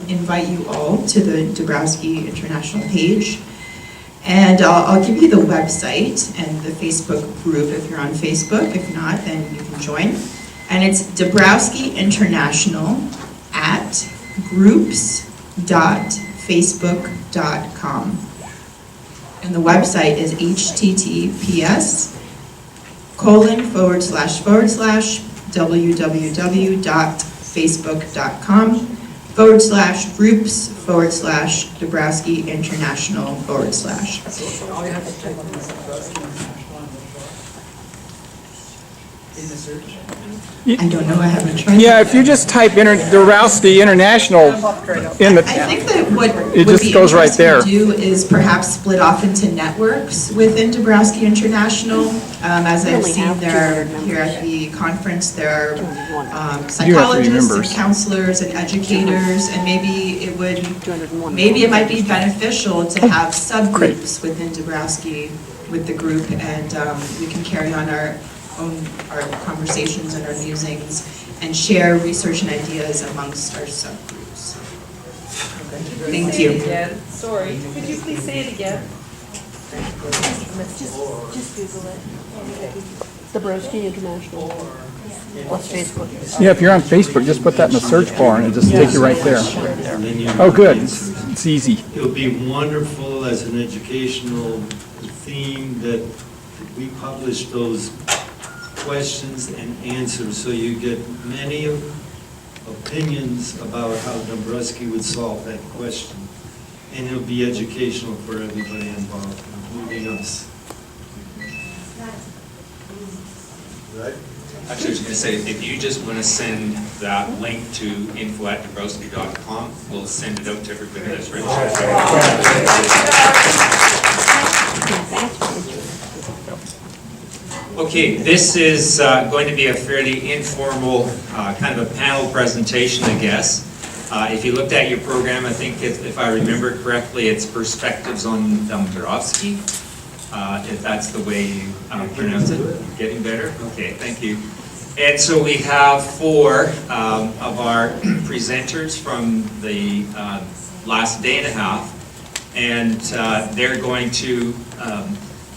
invite you all to the Dabrowski International page. And I'll give you the website and the Facebook group if you're on Facebook. If not, then you can join. And it's Dabrowski International at groups.facebook.com. And the website is https://www.facebook.com/groups/Dabrowski International /. All you have to type on this Dabrowski International in the search. I don't know, I haven't tried. Yeah, if you just type Dabrowski International in the, I think that what it would just be goes right interesting there. to do is perhaps split off into networks within Dabrowski International. As I've seen there here at the conference, there are psychologists and counselors and educators, and maybe it might be beneficial to have subgroups within Dabrowski with the group, and we can carry on our conversations and our musings and share research and ideas amongst our subgroups. Thank you. Again. Sorry, could you please say it again? Just Google it. Dabrowski International plus Facebook. Yeah, if you're on Facebook, just put that in the search bar and it'll just take you right there. And then you Oh, good. It's easy. It'll be wonderful as an educational theme that we publish those questions and answers, so you get many opinions about how Dabrowski would solve that question. And it'll be educational for everybody involved, including us. Right? Actually, I was going to say, if you just want to send that link to info@dabrowski.com, we'll send it out to everybody that's registered. Okay, this is going to be a fairly informal kind of a panel presentation, I guess. If you looked at your program, I think if I remember correctly, it's Perspectives on Dabrowski, if that's the way you pronounce it. Getting better? Okay, thank you. And so we have four of our presenters from the last day and a half, and they're going to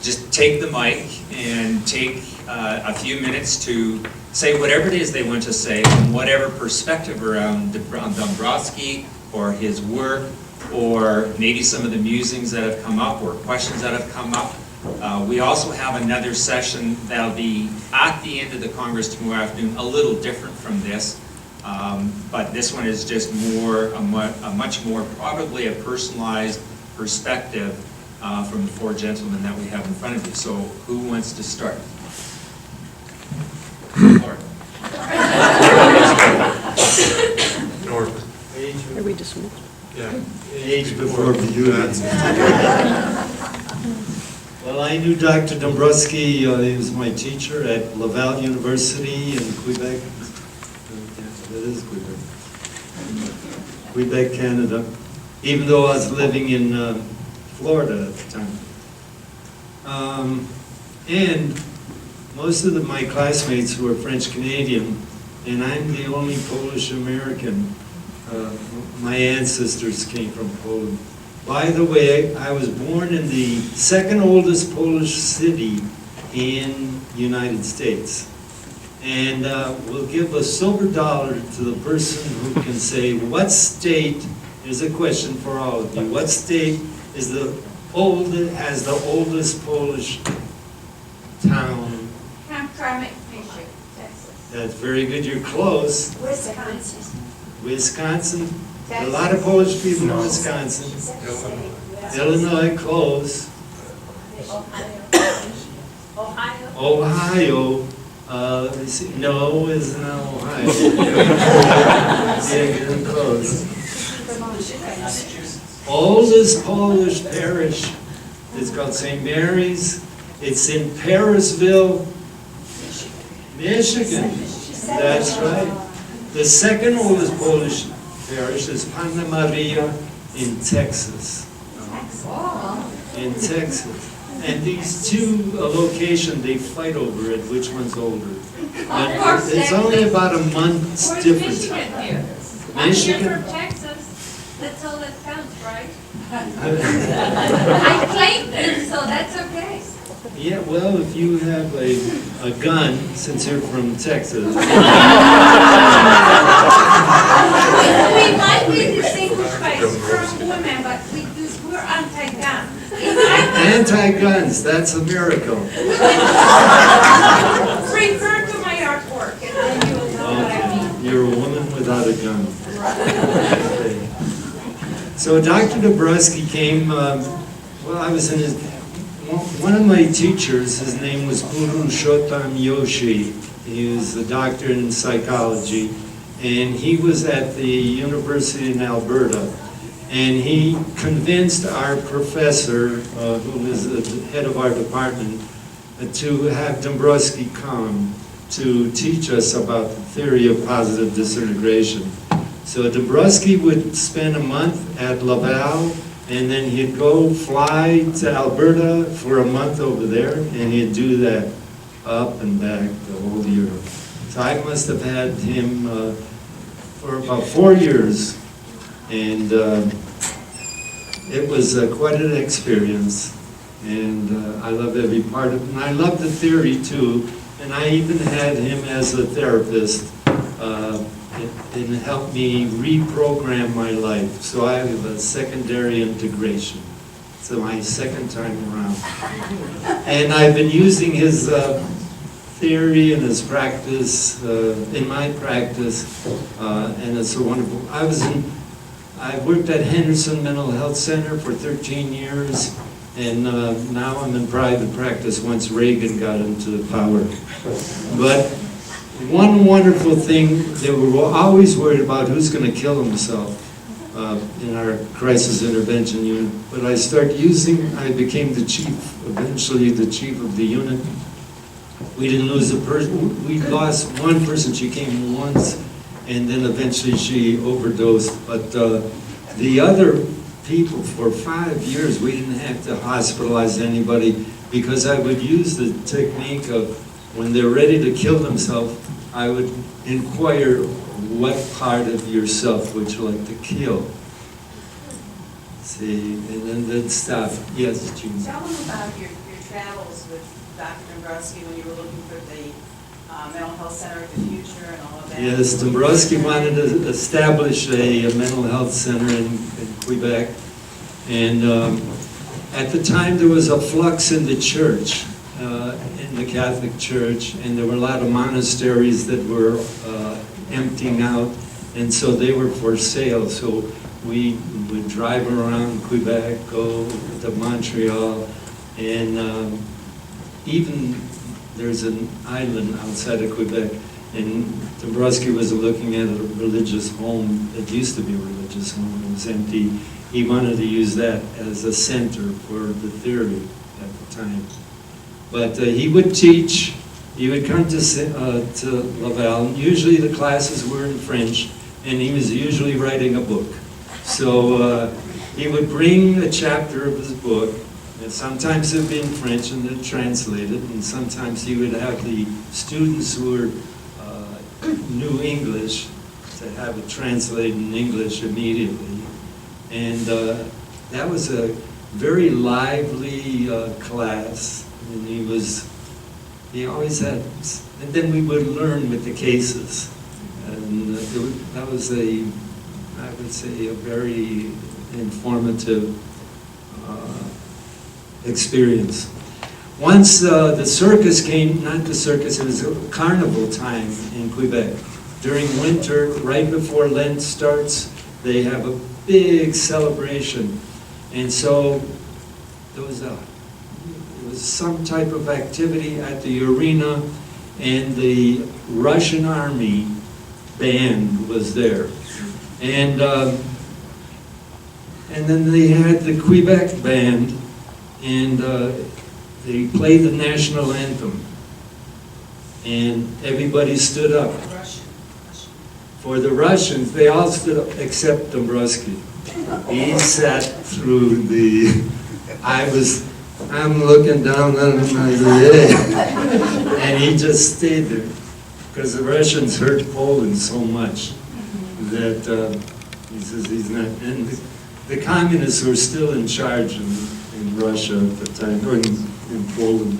just take the mic and take a few minutes to say whatever it is they want to say from whatever perspective around Dabrowski or his work, or maybe some of the musings that have come up or questions that have come up. We also have another session that'll be at the end of the Congress tomorrow afternoon, a little different from this, but this one is just more, a much more, probably a personalized perspective from the four gentlemen that we have in front of you. So who wants to start? Norbert. Are we dismissed? Yeah. Age before beauty. Well, I knew Dr. Dabrowski. He was my teacher at Laval University in Quebec. That is Quebec. Quebec, Canada. Even though I was living in Florida at the time. And most of my classmates were French Canadian, and I'm the only Polish American. My ancestors came from Poland. By the way, I was born in the second oldest Polish city in the United States. And we'll give a silver dollar to the person who can say what state, here's a question for all of you, what state is the oldest Polish town? Michigan, Texas. That's very good, you're close. Wisconsin. Wisconsin, a lot of Polish people in Wisconsin. Illinois, close. Ohio, let me see, no, it's not Ohio. Yeah, getting close. Oldest Polish parish is called St. Mary's. It's in Parisville, Michigan. That's right. The second oldest Polish parish is Panna Maria in Texas. In Texas. And these two locations, they fight over it, which one's older. But it's only about a month's difference. Michigan here. Michigan? I'm here from Texas. That's all that counts, right? I claimed it, so that's okay. Yeah, well, if you have a gun, since you're from Texas. We might be distinguished by strong women, but we're anti-gun. Anti-guns, that's a miracle. Refer to my artwork, and then you will know what I mean. You're a woman without a gun. Okay. So Dr. Dabrowski came, well, I was in his, one of my teachers, his name was Purushottam Yoshi. He was a doctor in psychology, and he was at the University in Alberta. And he convinced our professor, who was the head of our department, to have Dabrowski come to teach us about the theory of positive disintegration. So Dabrowski would spend a month at Laval, and then he'd go fly to Alberta for a month over there, and he'd do that up and back the whole year. So I must have had him for about 4 years, and it was quite an experience, and I loved every part of it. And I loved the theory too, and I even had him as a therapist, and helped me reprogram my life. So I have a secondary integration. So my second time around. And I've been using his theory and his practice in my practice, and it's so wonderful. I worked at Henderson Mental Health Center for 13 years, and now I'm in private practice once Reagan got into power. But one wonderful thing, they were always worried about who's going to kill himself in our crisis intervention unit. But I became the chief, eventually the chief of the unit. We didn't lose a person, we lost one person, she came once, and then eventually she overdosed. But the other people, for 5 years, we didn't have to hospitalize anybody, because I would use the technique of, when they're ready to kill themselves, I would inquire, what part of yourself would you like to kill? See, and then they'd stop. Yes, Jean? Tell them about your travels with Dr. Dabrowski when you were looking for the mental health center of the future and all of that. Yes, Dabrowski wanted to establish a mental health center in Quebec, and at the time there was a flux in the church, in the Catholic Church, and there were a lot of monasteries that were emptying out, and so they were for sale. So we would drive around Quebec, go to Montreal, and even there's an island outside of Quebec, and Dabrowski was looking at a religious home. It used to be a religious home, it was empty. He wanted to use that as a center for the theory at the time. But he would teach, he would come to Laval. Usually the classes were in French, and he was usually writing a book. So he would bring a chapter of his book, and sometimes it would be in French and then translated, and sometimes he would have the students who were knew English to have it translated in English immediately. And that was a very lively class, and he always had, and then we would learn with the cases. And that was I would say, a very informative experience. Once the circus came, not the circus, it was a carnival time in Quebec. During winter, right before Lent starts, they have a big celebration. And so there was some type of activity at the arena, and the Russian army band was there. And then they had the Quebec band, and they played the national anthem. And everybody stood up. For the Russians, they all stood up except Dabrowski. He sat through I'm looking down at him, I said, hey. And he just stayed there, because the Russians hurt Poland so much that He says he's not, and the communists were still in charge in Russia at the time, or in Poland.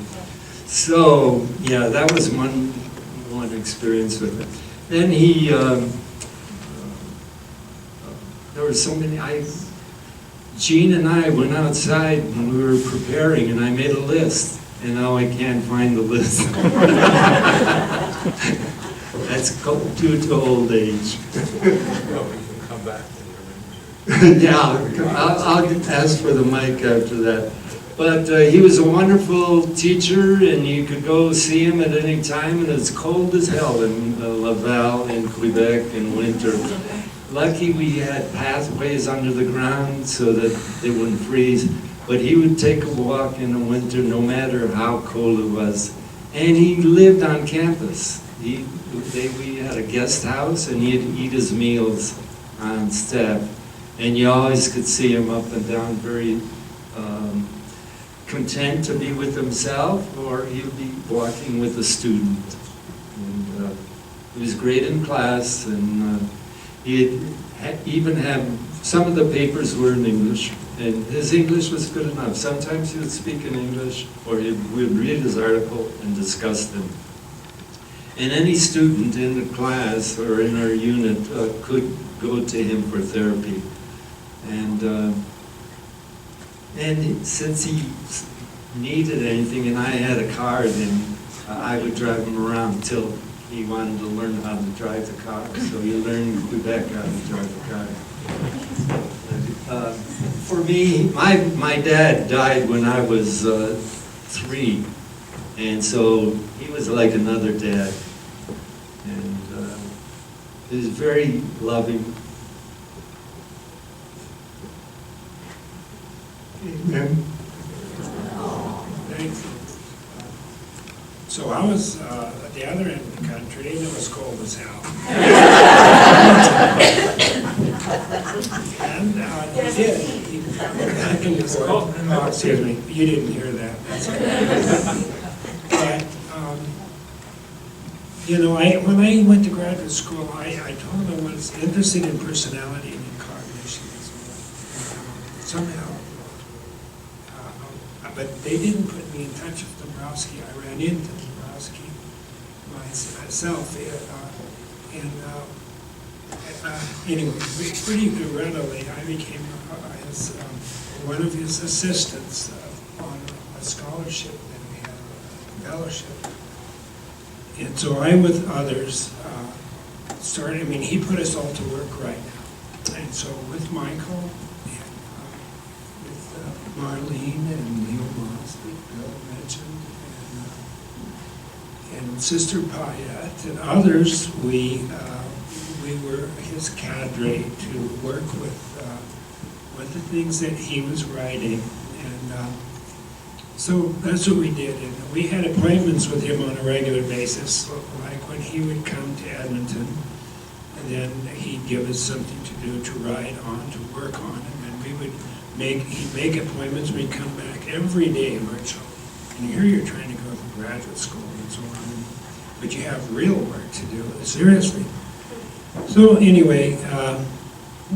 So, yeah, that was one experience with it. Then he, there were so many, Jean and I went outside when we were preparing, and I made a list, and now I can't find the list. That's due to old age. Come back. Yeah, I'll ask for the mic after that. But he was a wonderful teacher, and you could go see him at any time, and it's cold as hell in Laval in Quebec in winter. Lucky we had pathways under the ground so that they wouldn't freeze, but he would take a walk in the winter no matter how cold it was. And he lived on campus. We had a guest house, and he'd eat his meals on staff. And you always could see him up and down, very content to be with himself, or he would be walking with a student. And he was great in class, and he even had, some of the papers were in English, and his English was good enough. Sometimes he would speak in English, or we would read his article and discuss them. And any student in the class or in our unit could go to him for therapy. And since he needed anything, and I had a car, then I would drive him around till he wanted to learn how to drive the car. So he learned in Quebec how to drive the car. For me, my dad died when I was 3, and so he was like another dad. And he was very loving. Amen. Thanks. So I was at the other end of the country, and it was cold as hell. And he did. He back in the cold. Oh, excuse me, you didn't hear that. That's okay. But you know, when I went to graduate school, I told them I was interested in personality and in cognition as well. Somehow. But they didn't put me in touch with Dabrowski. I ran into Dabrowski myself. Anyway, pretty readily, I became one of his assistants on a scholarship that we had, a fellowship. And so I, with others, started, he put us all to work right now. And so with Michael, Marlene and Leo Moss that Bill mentioned, and Sister Payette and others, we were his cadre to work with the things that he was writing, and so that's what we did. And we had appointments with him on a regular basis, like when he would come to Edmonton, and then he'd give us something to do, to write on, to work on, and then we would he'd make appointments, we'd come back every day virtually. And here you're trying to go to graduate school and so on, but you have real work to do, seriously. So anyway,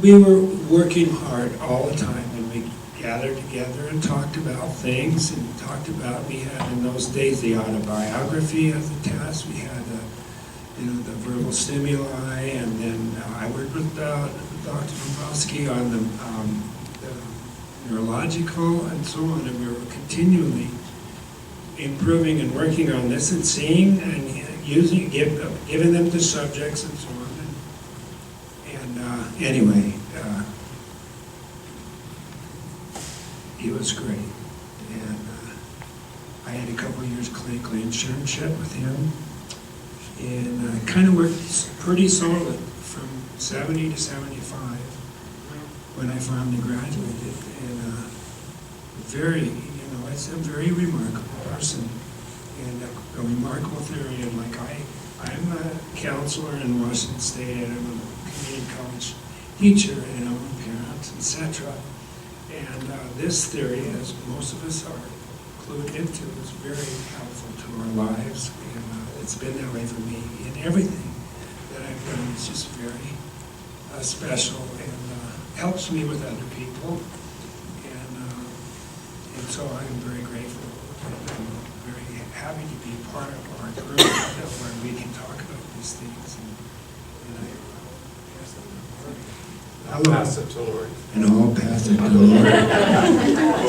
we were working hard all the time, and we gathered together and talked about things, and talked about, we had in those days the autobiography as a test, we had the verbal stimuli, and then I worked with Dr. Dabrowski on the neurological and so on, and we were continually improving and working on this and seeing and giving them the subjects and so on. And anyway, it was great. And I had a couple of years clinical internship with him, and kind of worked pretty solid from 70 to 75 when I finally graduated. And it's a very remarkable person and a remarkable theory. And like I'm a counselor in Washington State, and I'm a community college teacher, and I'm a parent, etc. And this theory, as most of us are clued into, is very helpful to our lives. And it's been that way for me in everything that I've done. It's just very special. And helps me with other people. And so I'm very grateful. And I'm very happy to be part of our group where we can talk about these things. I'll pass it to Laurie. And I'll pass it to Laurie.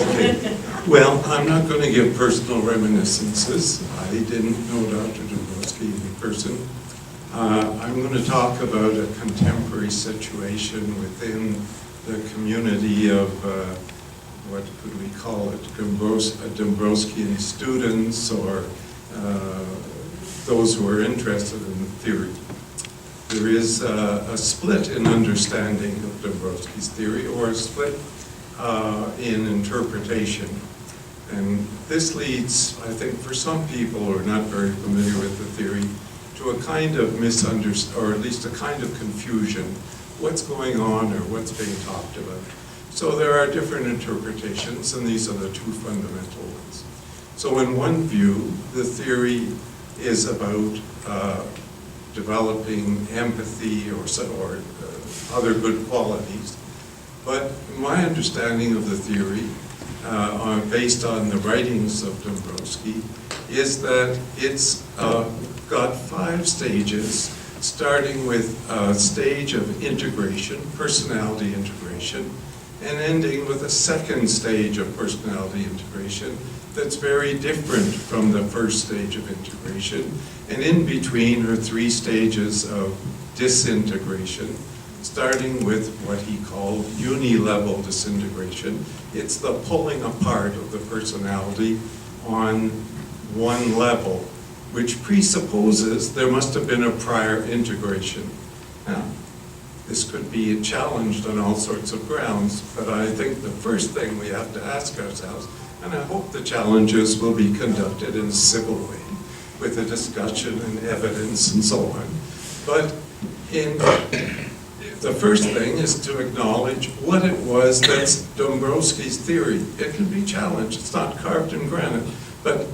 Okay. Well, I'm not going to give personal reminiscences. I didn't know Dr. Dabrowski in person. I'm going to talk about a contemporary situation within the community of, what could we call it, Dabrowskian students or those who are interested in the theory. There is a split in understanding of Dabrowski's theory, or a split in interpretation. And this leads, I think, for some people who are not very familiar with the theory, to a kind of misunderstanding, or at least a kind of confusion. What's going on, or what's being talked about? So there are different interpretations, and these are the two fundamental ones. So in one view, the theory is about developing empathy or other good qualities. But my understanding of the theory, based on the writings of Dabrowski, is that it's got 5 stages, starting with a stage of integration, personality integration, and ending with a second stage of personality integration that's very different from the first stage of integration. And in between are 3 stages of disintegration, starting with what he called uni-level disintegration. It's the pulling apart of the personality on one level, which presupposes there must have been a prior integration. Now, this could be challenged on all sorts of grounds, but I think the first thing we have to ask ourselves, and I hope the challenges will be conducted in a civil way, with a discussion and evidence and so on. But the first thing is to acknowledge what it was that's Dabrowski's theory. It can be challenged, it's not carved in granite, but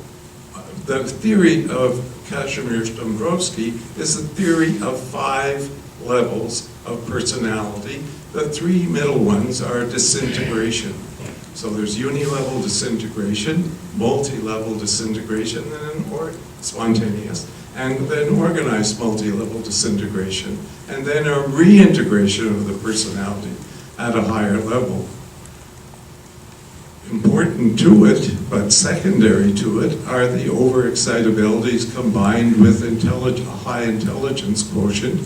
the theory of Kazimierz Dabrowski is a theory of 5 levels of personality. The 3 middle ones are disintegration. So there's uni-level disintegration, multi-level disintegration, or spontaneous, and then organized multi-level disintegration, and then a reintegration of the personality at a higher level. Important to it, but secondary to it, are the overexcitabilities combined with a high intelligence quotient.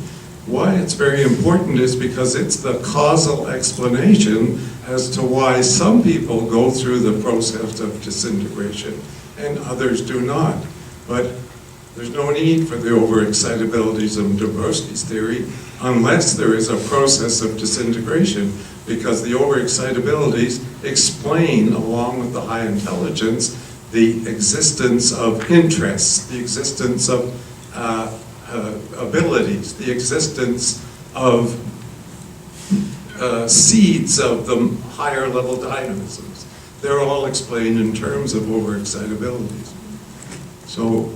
Why it's very important is because it's the causal explanation as to why some people go through the process of disintegration and others do not. But there's no need for the overexcitabilities of Dabrowski's theory unless there is a process of disintegration, because the overexcitabilities explain, along with the high intelligence, the existence of interests, the existence of abilities, the existence of seeds of the higher level dynamisms. They're all explained in terms of overexcitabilities. So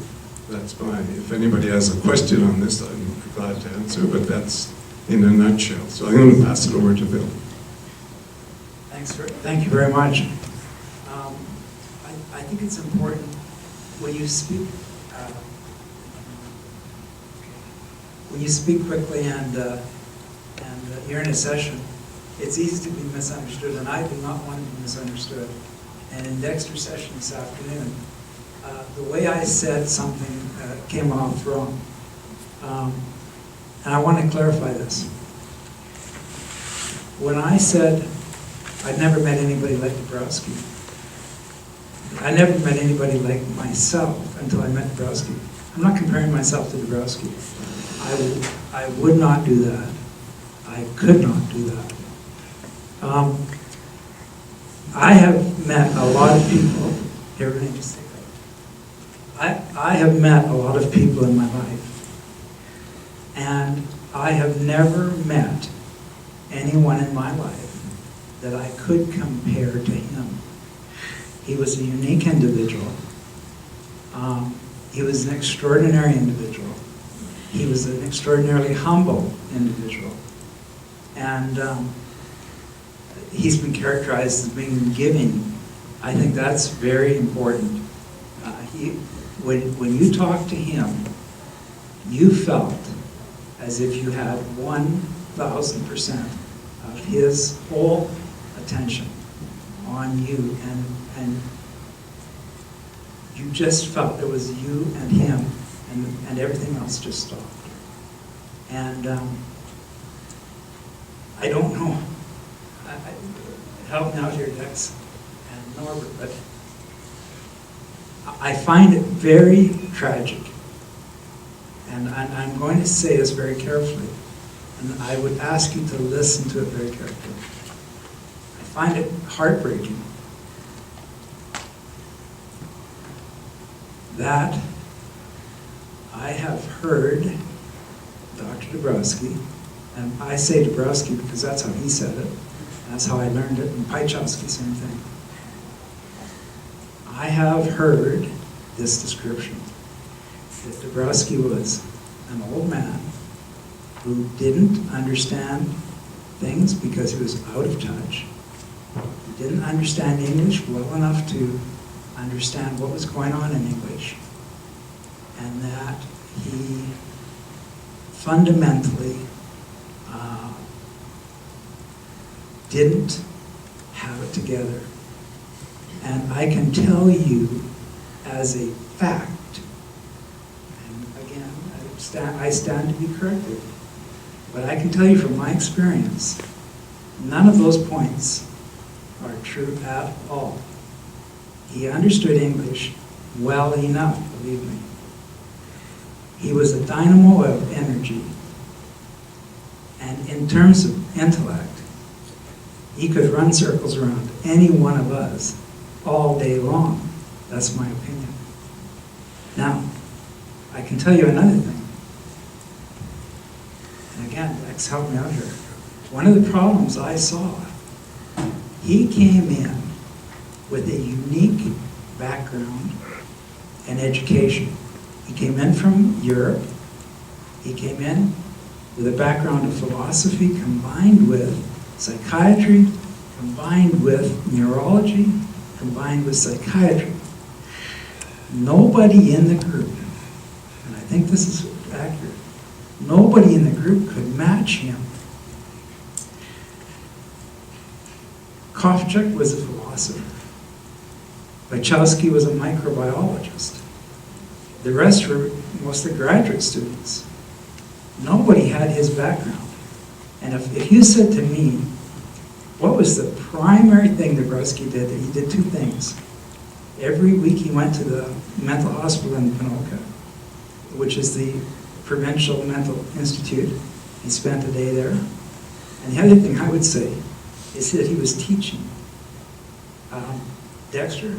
that's my, if anybody has a question on this, I'm glad to answer, but that's in a nutshell. So I'm going to pass it over to Bill. Thank you very much. I think it's important when you speak quickly and you're in a session, it's easy to be misunderstood, and I do not want to be misunderstood. And in Dexter's session this afternoon, the way I said something came off wrong. And I want to clarify this. When I said I'd never met anybody like Dabrowski, I never met anybody like myself until I met Dabrowski. I'm not comparing myself to Dabrowski. I would not do that. I could not do that. I have met a lot of people. Here, let me just say that. I have met a lot of people in my life, and I have never met anyone in my life that I could compare to him. He was a unique individual. He was an extraordinary individual. He was an extraordinarily humble individual. And he's been characterized as being giving. I think that's very important. When you talk to him, you felt as if you had 1,000% of his whole attention on you, and you just felt it was you and him, and everything else just stopped. And I don't know, help me out here, Dex and Norbert, but I find it very tragic, and I'm going to say this very carefully, and I would ask you to listen to it very carefully. I find it heartbreaking that I have heard Dr. Dabrowski, and I say Dabrowski because that's how he said it, that's how I learned it, and Pajkowski, same thing. I have heard this description, that Dabrowski was an old man who didn't understand things because he was out of touch. He didn't understand English well enough to understand what was going on in English, and that he fundamentally didn't have it together. And I can tell you as a fact, and again, I stand to be corrected, but I can tell you from my experience, none of those points are true at all. He understood English well enough, believe me. He was a dynamo of energy, and in terms of intellect, he could run circles around any one of us all day long. That's my opinion. Now, I can tell you another thing. And again, Dex, help me out here. One of the problems I saw, he came in with a unique background and education. He came in from Europe. He came in with a background of philosophy combined with psychiatry, combined with neurology, combined with psychiatry. Nobody in the group, and I think this is accurate, nobody in the group could match him. Kovchuk was a philosopher. Wachowski was a microbiologist. The rest were mostly graduate students. Nobody had his background. And if you said to me, what was the primary thing Dabrowski did? He did two things. Every week he went to the mental hospital in Pinoka, which is the Provincial Mental Institute. He spent a day there. And the other thing I would say is that he was teaching. Dexter,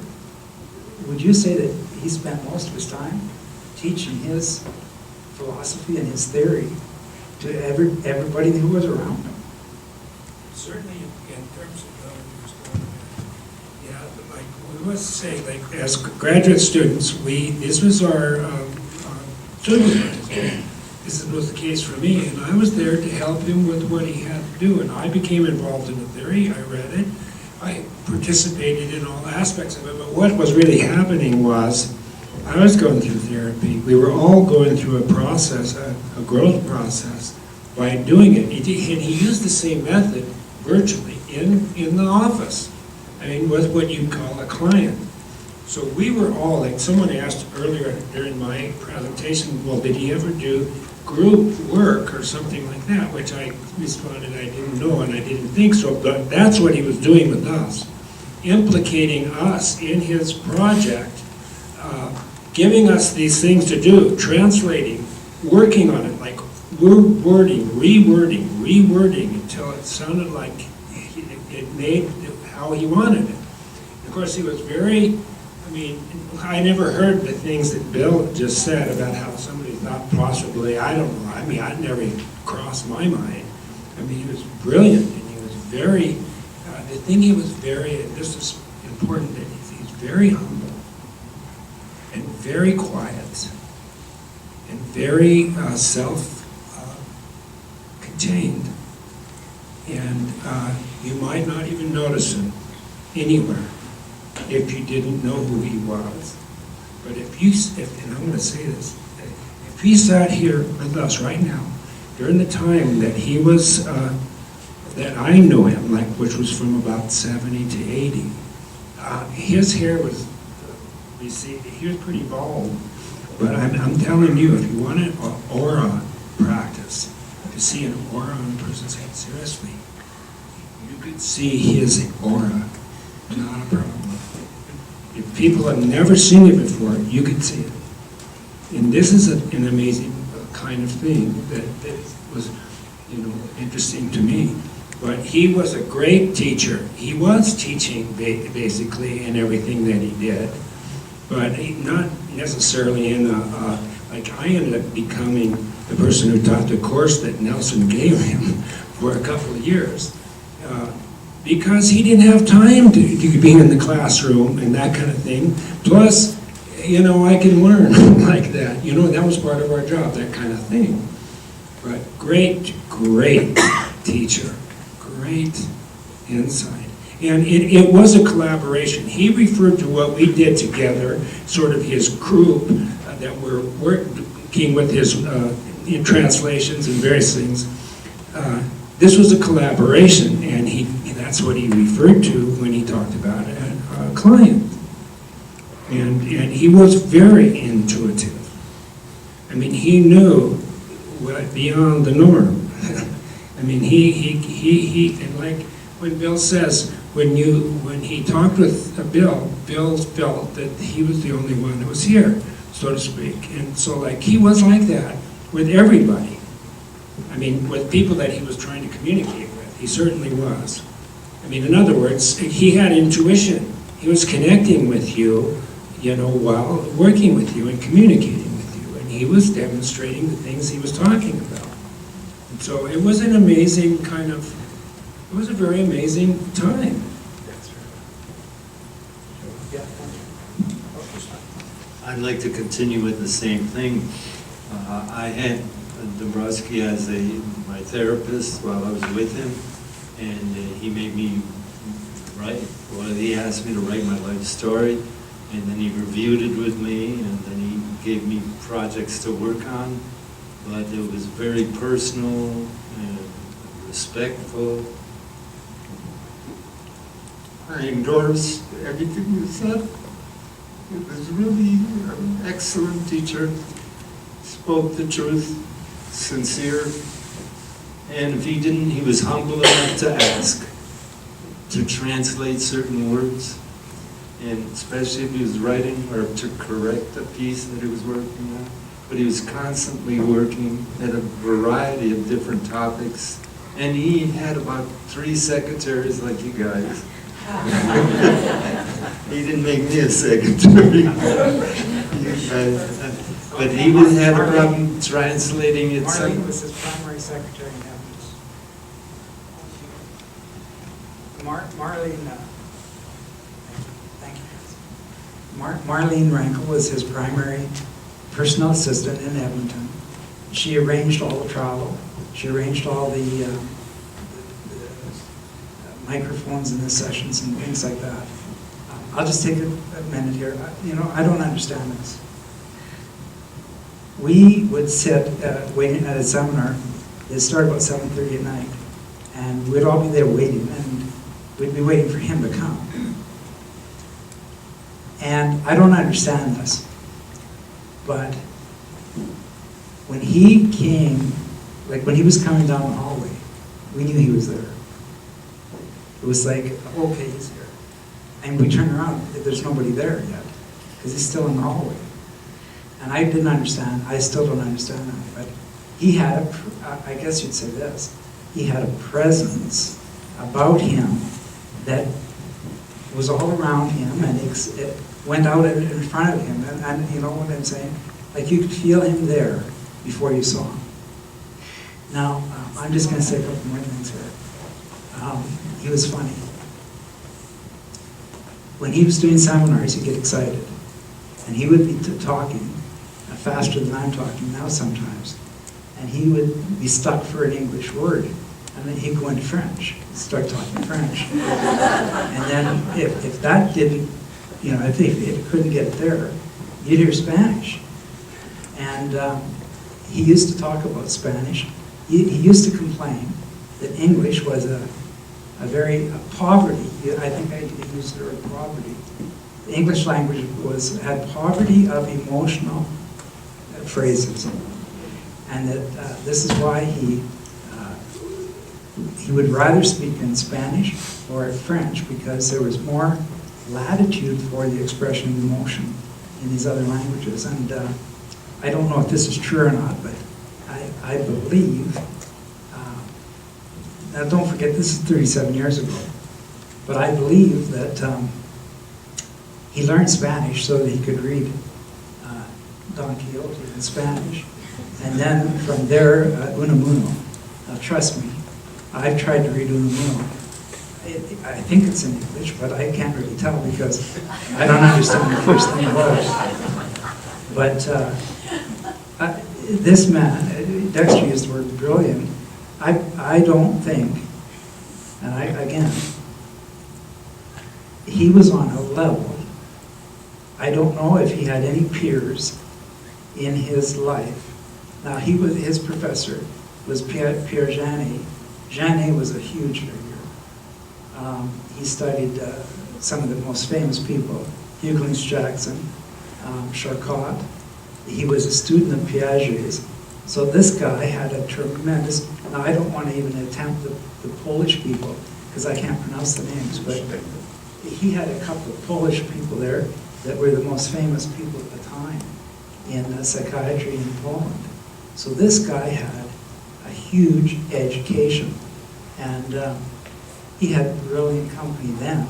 would you say that he spent most of his time teaching his philosophy and his theory to everybody who was around him? Certainly, in terms of yeah, like we must say, like as graduate students, this was our supervisor. This was the case for me, and I was there to help him with what he had to do, and I became involved in the theory. I read it. I participated in all aspects of it, but what was really happening was I was going through therapy. We were all going through a process, a growth process, by doing it. And he used the same method virtually in the office. I mean, with what you'd call a client. So we were all, like someone asked earlier during my presentation, well, did he ever do group work or something like that? Which I responded, I didn't know and I didn't think so, but that's what he was doing with us. Implicating us in his project, giving us these things to do, translating, working on it, like wording, rewording until it sounded like it made how he wanted it. Of course, he was very, I mean, I never heard the things that Bill just said about how somebody thought possibly, I don't know, I mean, I'd never even crossed my mind. I mean, he was brilliant, and he was very, the thing he was very, and this is important, that he's very humble, and very quiet, and very self-contained. And you might not even notice him anywhere if you didn't know who he was. But and I'm going to say this, if he sat here with us right now, during the time that he was, that I knew him, like, which was from about 70 to 80, his hair was, he was pretty bald. But I'm telling you, if you want an aura practice, to see an aura on a person's head, seriously, you could see his aura, not a problem. If people have never seen it before, you could see it. And this is an amazing kind of thing that was, interesting to me. But he was a great teacher. He was teaching basically in everything that he did, but not necessarily in like I ended up becoming the person who taught the course that Nelson gave him for a couple of years. Because he didn't have time to be in the classroom and that kind of thing. Plus, I can learn like that. That was part of our job, that kind of thing. But great teacher, great insight. And it was a collaboration. He referred to what we did together, sort of his group that we're working with his in translations and various things. This was a collaboration, and that's what he referred to when he talked about a client. And he was very intuitive. I mean, he knew what beyond the norm. I mean, he and like when Bill says, when he talked with Bill felt that he was the only one that was here, so to speak. And so like he was like that with everybody. I mean, with people that he was trying to communicate with, he certainly was. I mean, in other words, he had intuition. He was connecting with you, while working with you and communicating with you. And he was demonstrating the things he was talking about. And so it was an amazing it was a very amazing time. I'd like to continue with the same thing. I had Dabrowski as my therapist while I was with him, and he made me write. Well, he asked me to write my life story, and then he reviewed it with me, and then he gave me projects to work on. But it was very personal and respectful. I endorse everything you said. It was really an excellent teacher. Spoke the truth, sincere, and if he didn't, he was humble enough to ask, to translate certain words, and especially if he was writing or to correct a piece that he was working on. But he was constantly working at a variety of different topics, and he had about 3 secretaries like you guys. He didn't make me a secretary. But he would have a problem translating it. Marlene was his primary secretary in evidence. Marlene Rankel was his primary personal assistant in Edmonton. She arranged all the travel. She arranged all the microphones in the sessions and things like that. I'll just take a minute here. I don't understand this. We would sit waiting at a seminar. It started about 7:30 at night, and we'd all be there waiting, and we'd be waiting for him to come. And I don't understand this, but when he came, like when he was coming down the hallway, we knew he was there. It was like, okay, he's here. And we turn around, there's nobody there yet, because he's still in the hallway. And I didn't understand, I still don't understand that, but he had I guess you'd say this, he had a presence about him that was all around him, and it went out in front of him, and you know what I'm saying? Like you could feel him there before you saw him. Now, I'm just going to say a couple more things here. He was funny. When he was doing seminars, he'd get excited. And he would be talking faster than I'm talking now sometimes. And he would be stuck for an English word. and then he'd go into French, start talking French. And then if that didn't, you know, if it couldn't get there, you'd hear Spanish. And he used to talk about Spanish. He used to complain that English was a very poverty. I think I used the word poverty. The English language had poverty of emotional phrases, and that this is why he would rather speak in Spanish or French, because there was more latitude for the expression of emotion in these other languages. And I don't know if this is true or not, but I believe, now don't forget this is 37 years ago, but I believe that he learned Spanish so that he could read Don Quixote in Spanish, and then from there, Unamuno. Now trust me, I've tried to read Unamuno. I think it's in English, but I can't really tell because I don't understand the first thing about it. But this man, Dexter used the word brilliant. I don't think, and again, he was on a level. I don't know if he had any peers in his life. Now his professor was Pierre Janet. Janet was a huge figure. He studied some of the most famous people, Huglings Jackson, Charcot. He was a student of Piaget's. So this guy had a tremendous, now I don't want to even attempt the Polish people, because I can't pronounce the names, but he had a couple of Polish people there that were the most famous people at the time in psychiatry in Poland. So this guy had a huge education, and he had brilliant company then.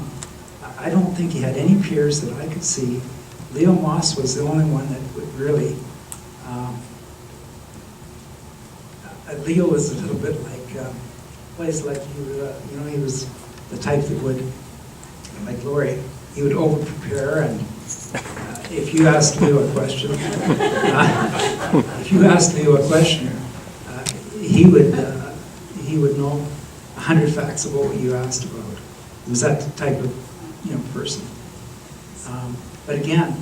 I don't think he had any peers that I could see. Leo Moss was the only one that would really, Leo was a little bit like, plays like you know, he was the type that would, like Laurie, he would over-prepare, and if you asked Leo a question, he would know 100 facts about what you asked about. He was that type of, you know, person. But again,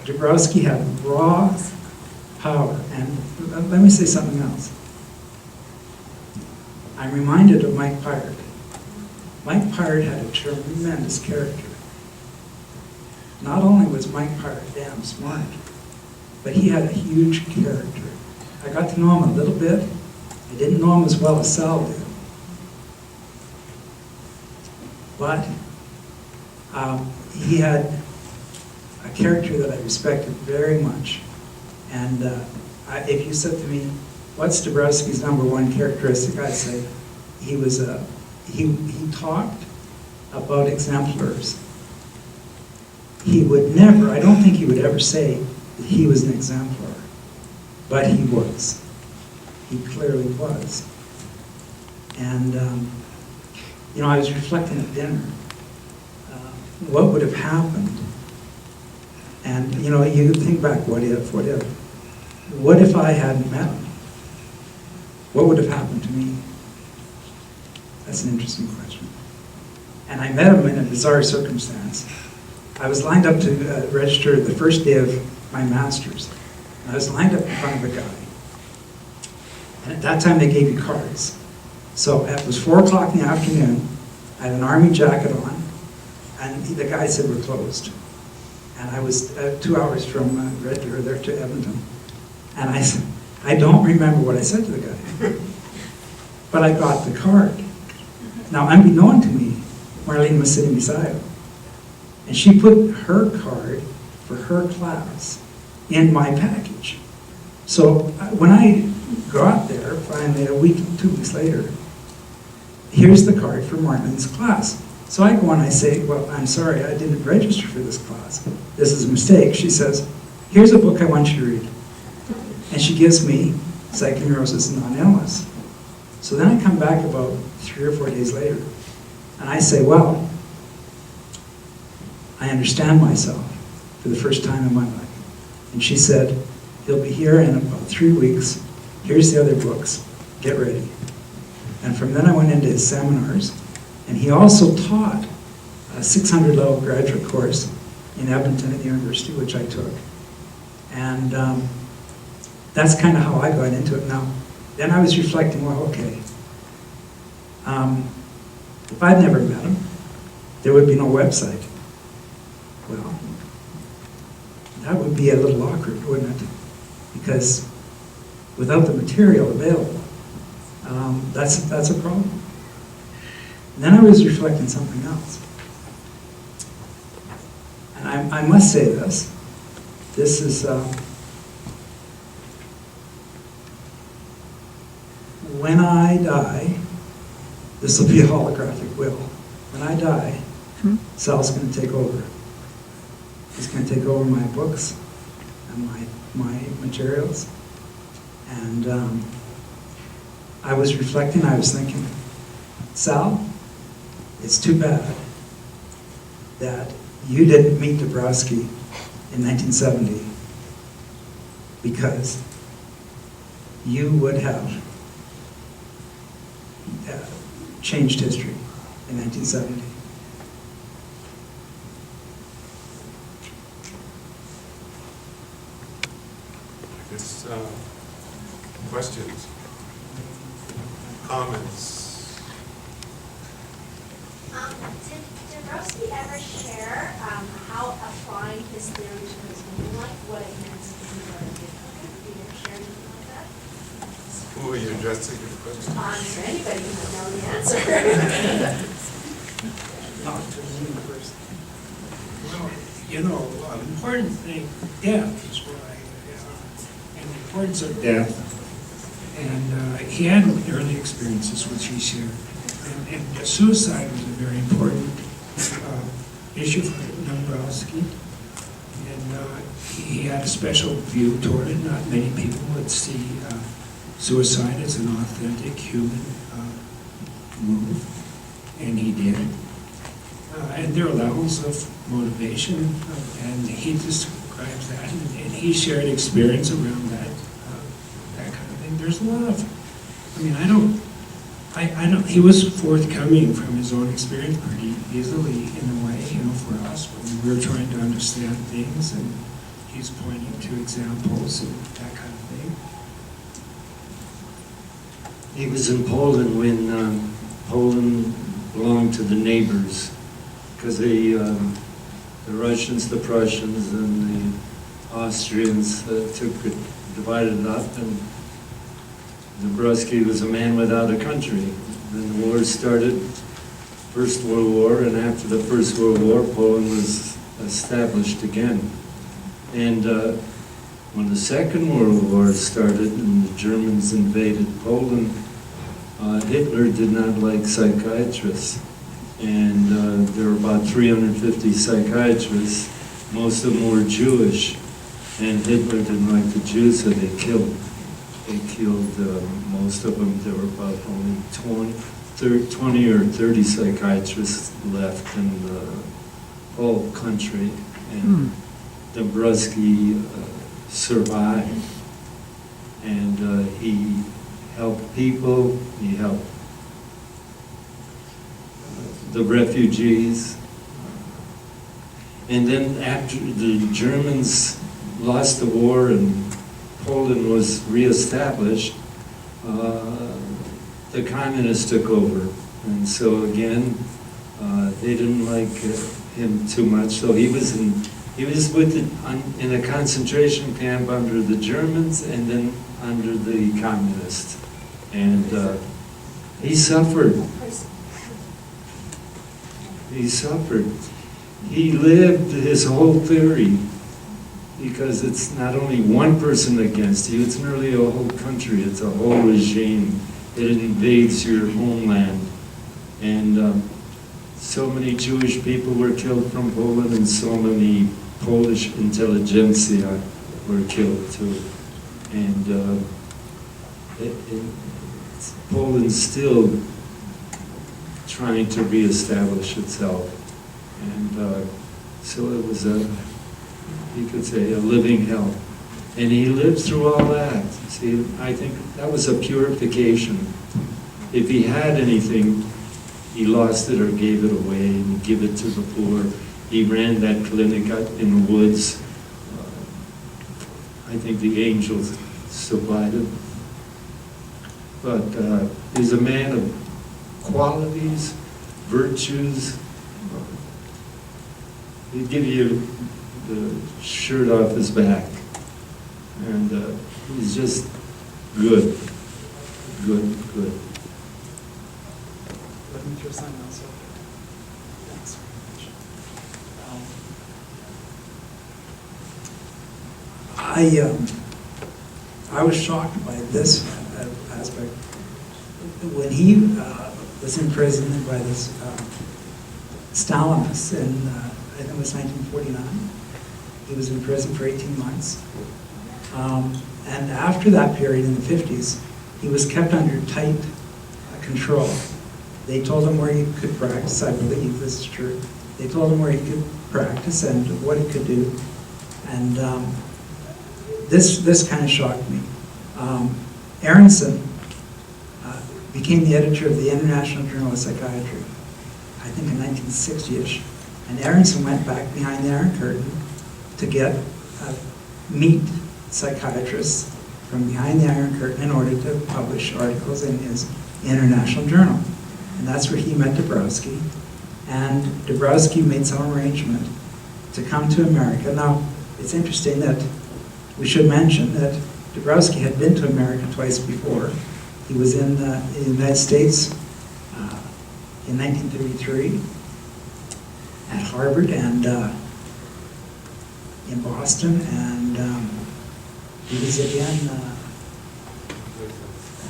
Dabrowski had raw power, and let me say something else. I'm reminded of Mike Pirate. Mike Pirate had a tremendous character. Not only was Mike Pirate damn smart, but he had a huge character. I got to know him a little bit. I didn't know him as well as Sal did. But he had a character that I respected very much. And if you said to me, what's Dabrowski's #1 characteristic, I'd say he was he talked about exemplars. He would never, I don't think he would ever say that he was an exemplar, but he was. He clearly was. And, you know, I was reflecting at dinner, what would have happened? And, you know, you think back, what if? What if I hadn't met him? What would have happened to me? That's an interesting question. And I met him in a bizarre circumstance. I was lined up to register the first day of my master's. And I was lined up in front of a guy. And at that time they gave you cards. So it was 4 o'clock in the afternoon. I had an army jacket on. And the guy said, we're closed. And I was 2 hours from Red Deer there to Edmonton. And I said, I don't remember what I said to the guy. But I got the card. Now, unbeknown to me, Marlene was sitting beside him. And she put her card for her class in my package. So when I got there, finally a week, 2 weeks later, here's the card for Marlene's class. So I go and I say, well, I'm sorry, I didn't register for this class. This is a mistake. She says, here's a book I want you to read. And she gives me Psychoneurosis and Non-Illness. So then I come back about 3 or 4 days later, and I say, well, I understand myself for the first time in my life. And she said, he'll be here in about 3 weeks. Here's the other books. Get ready. And from then I went into his seminars, and he also taught a 600-level graduate course in Edmonton at the university, which I took. And that's kind of how I got into it. Now, then I was reflecting, well, okay, if I'd never met him, there would be no website. Well, that would be a little awkward, wouldn't it? Because without the material available, that's a problem. And then I was reflecting something else. And I must say this. This is, when I die, this will be a holographic will. When I die, Sal's going to take over. He's going to take over my books and my materials. And I was reflecting, I was thinking, Sal, it's too bad that you didn't meet Dabrowski in 1970, because you would have changed history in 1970. It's questions, comments. Did Dabrowski ever share how applying his theory to his own life, what it meant to be a Republican? Did he ever share anything like that? Who are you addressing the question? To anybody who would know the answer. Not to the university. Well, you know, an important thing, death is what and the importance of death. And he had early experiences which he shared. And suicide was a very important issue for Dabrowski. And he had a special view toward it. Not many people would see suicide as an authentic human move, and he did. And there are levels of motivation, and he describes that, and he shared experience around that, that kind of thing. There's a lot of, I mean, I don't, he was forthcoming from his own experience pretty easily in a way, you know, for us, when we were trying to understand things, and he's pointing to examples and that kind of thing. He was in Poland when Poland belonged to the neighbors, because the Russians, the Prussians, and the Austrians divided it up, and Dabrowski was a man without a country. Then the war started, First World War, and after the First World War, Poland was established again. And when the Second World War started and the Germans invaded Poland, Hitler did not like psychiatrists. And there were about 350 psychiatrists. Most of them were Jewish. And Hitler didn't like the Jews, so they killed. They killed most of them. There were about only 20 or 30 psychiatrists left in the whole country. And Dabrowski survived. And he helped people. He helped the refugees. And then after the Germans lost the war and Poland was reestablished, the communists took over. And so again, they didn't like him too much. So he was in a concentration camp under the Germans and then under the communists. And he suffered. He suffered. He lived his whole theory, because it's not only one person against you, it's nearly a whole country, it's a whole regime. It invades your homeland. And so many Jewish people were killed from Poland, and so many Polish intelligentsia were killed too. And Poland's still trying to reestablish itself. And so it was you could say, a living hell. And he lived through all that. See, I think that was a purification. if he had anything, he lost it or gave it away and give it to the poor. He ran that clinic out in the woods. I think the angels supplied him. But he's a man of qualities, virtues. He'd give you the shirt off his back. And he's just good. Good. Let me throw something else over. Thanks very much. I was shocked by this aspect. When he was imprisoned by this Stalinists in, I think it was 1949, he was in prison for 18 months. And after that period in the 50s, he was kept under tight control. They told him where he could practice, I believe this is true. They told him where he could practice and what he could do. And this kind of shocked me. Aronson became the editor of the International Journal of Psychiatry, I think in 1960-ish. And Aronson went back behind the Iron Curtain to meet psychiatrists from behind the Iron Curtain in order to publish articles in his international journal. And that's where he met Dabrowski. And Dabrowski made some arrangement to come to America. Now, it's interesting that we should mention that Dabrowski had been to America twice before. He was in the United States in 1933 at Harvard and in Boston, and he was again,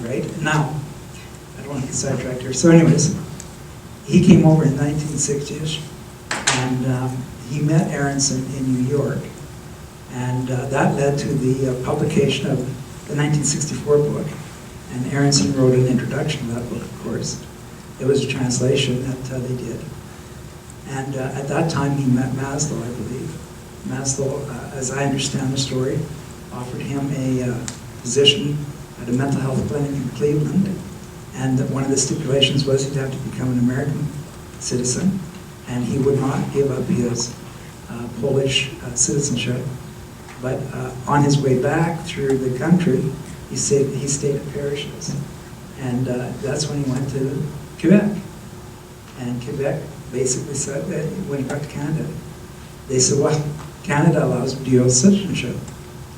right? Now, I don't want to get sidetracked here. So anyways, he came over in 1960-ish, and he met Aronson in New York, and that led to the publication of the 1964 book, and Aronson wrote an introduction to that book, of course. It was a translation that they did. And at that time, he met Maslow, I believe. Maslow, as I understand the story, offered him a position at a mental health clinic in Cleveland, and that one of the stipulations was he'd have to become an American citizen, and he would not give up his Polish citizenship. But on his way back through the country, he stayed at parishes, and that's when he went to Quebec. And Quebec basically said that when he got to Canada, they said, well, Canada allows dual citizenship.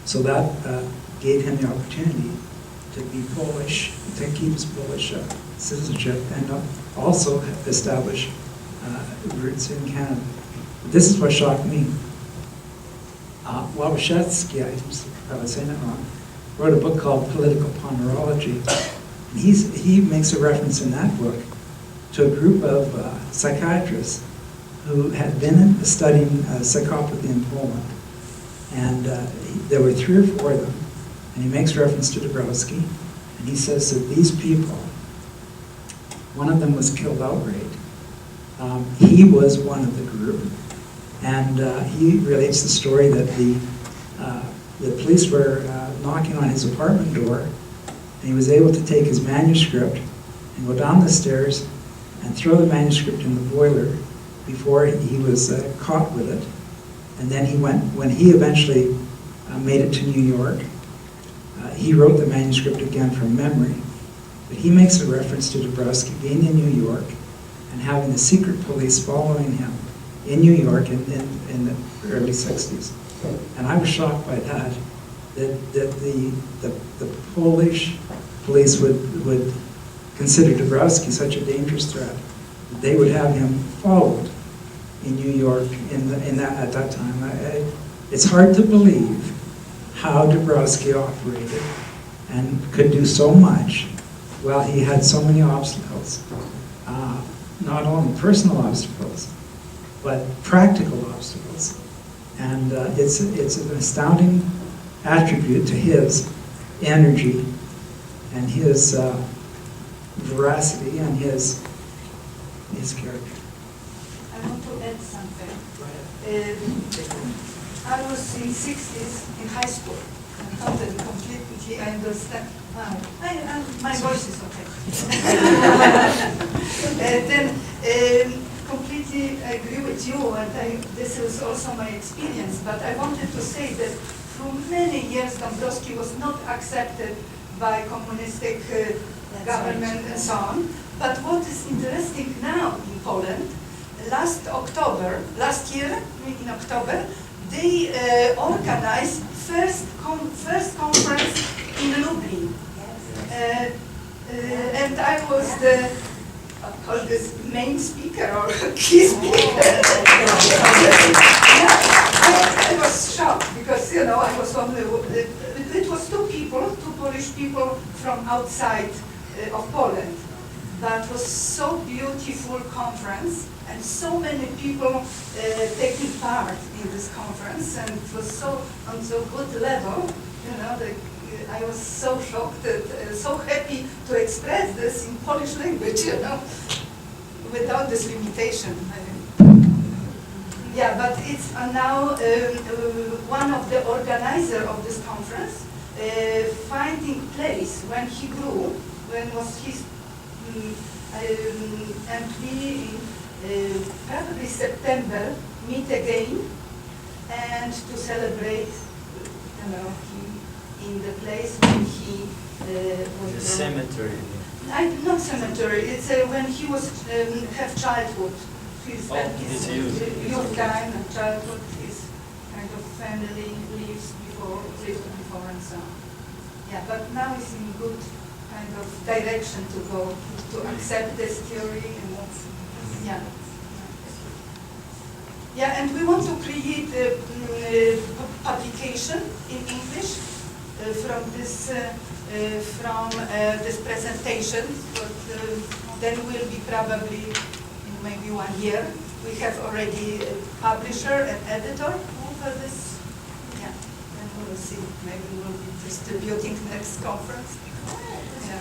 So that gave him the opportunity to be Polish, to keep his Polish citizenship, and also establish roots in Canada. But this is what shocked me. Wawashiewski, I was probably saying that wrong, wrote a book called Political Ponderology. And he makes a reference in that book to a group of psychiatrists who had been studying psychopathy in Poland. And there were 3 or 4 of them. And he makes reference to Dabrowski. And he says that these people, one of them was killed outright. He was one of the group. And he relates the story that the police were knocking on his apartment door, and he was able to take his manuscript and go down the stairs and throw the manuscript in the boiler before he was caught with it. And then when he eventually made it to New York, he wrote the manuscript again from memory. But he makes a reference to Dabrowski being in New York and having the secret police following him in New York in the early 60s. And I was shocked by that the Polish police would consider Dabrowski such a dangerous threat that they would have him followed in New York at that time. It's hard to believe how Dabrowski operated and could do so much while he had so many obstacles, not only personal obstacles, but practical obstacles. And it's an astounding attribute to his energy and his veracity and his character. I want to add something. I was in 60s in high school, totally, completely, I understand. My voice is okay. Then, completely agree with you, and this is also my experience, but I wanted to say that for many years Dabrowski was not accepted by communistic government and so on. But what is interesting now in Poland, last year in October, they organized first conference in Lublin. And I was the main speaker or key speaker. I was shocked because, you know, I was only, it was two Polish people from outside of Poland. That was so beautiful conference and so many people taking part in this conference, and it was so on so good level, you know, I was so shocked, so happy to express this in Polish language, you know, without this limitation. Yeah, but it's now one of the organizer of this conference finding place when he grew, when was his, and we probably September meet again and to celebrate, you know, in the place when he was The cemetery. not cemetery. It's when he was have childhood. His youth time and childhood. His kind of family lived before and so on. Yeah, but now he's in good kind of direction to go to accept this theory and yeah. Yeah, and we want to create a publication in English from this presentation, but then will be probably in maybe 1 year. We have already a publisher and editor for this. Yeah, and we will see. Maybe we'll be distributing next conference. Yeah.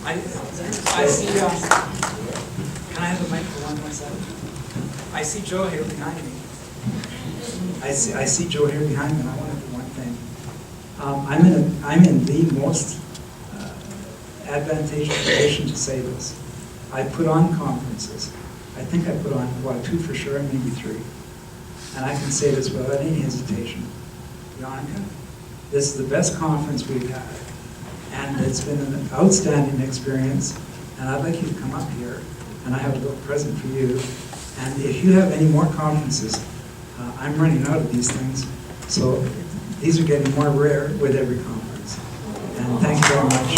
I see. Can I have the mic for 1 second? I see Joe here behind me. I see Joe here behind me, and I want to do one thing. I'm in the most advantageous position to say this. I put on conferences. I think I put on, 2 for sure, and maybe 3. And I can say this without any hesitation. Bianca, this is the best conference we've had. And it's been an outstanding experience. And I'd like you to come up here, and I have a little present for you. And if you have any more conferences, I'm running out of these things. So these are getting more rare with every conference. And thank you very much.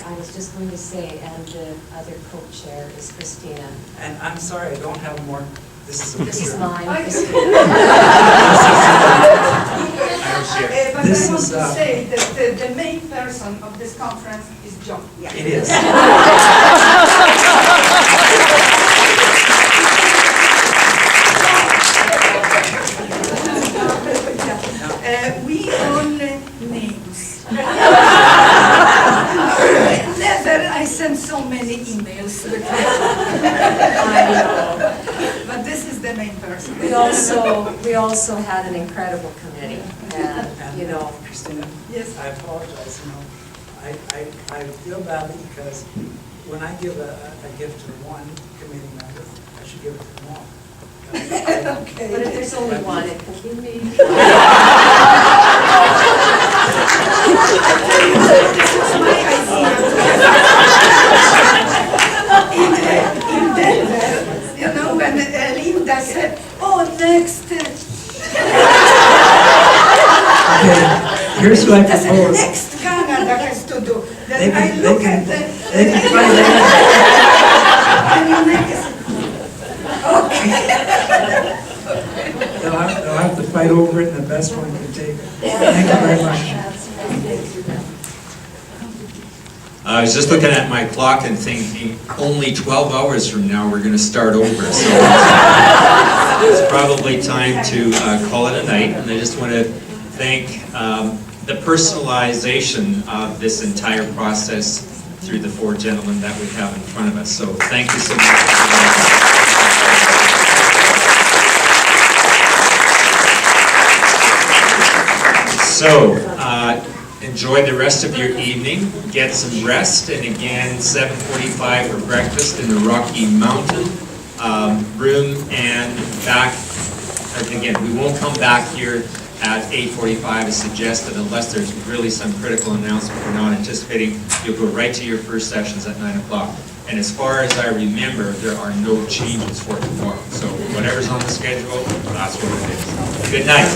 I was just going to say, and the other co-chair is Christina. And I'm sorry, I don't have more. This is a This is picture. mine. But This I want is, to say that the main person of this conference is John. Yeah. It is. We only names. Never I sent so many emails. But this is the main person. We also had an incredible committee, and you know. Christina, yes. I apologize. You know, I feel badly because when I give a gift to one committee member, I should give it to them all. Okay. But if there's only one, it can be me. This was my idea. In Denver, you know, when Linda said, "Oh, next." Okay, here's what I That's propose. next Canada has to do. Then They I can- look they can- at the. they can find it. And you make it. Okay. They'll have to fight over it, and the best one can take it. Thank you very much. I was just looking at my clock and thinking, only 12 hours from now, we're going to start over. So it's probably time to call it a night. And I just want to thank the personalization of this entire process through the four gentlemen that we have in front of us. So thank you so much. So, enjoy the rest of your evening, get some rest, and again, 7:45 for breakfast in the Rocky Mountain room and back. Again, we won't come back here at 8:45 as suggested unless there's really some critical announcement we're not anticipating. You'll go right to your first sessions at 9 o'clock. And as far as I remember, there are no changes for tomorrow. So whatever's on the schedule, that's what it is. Good night.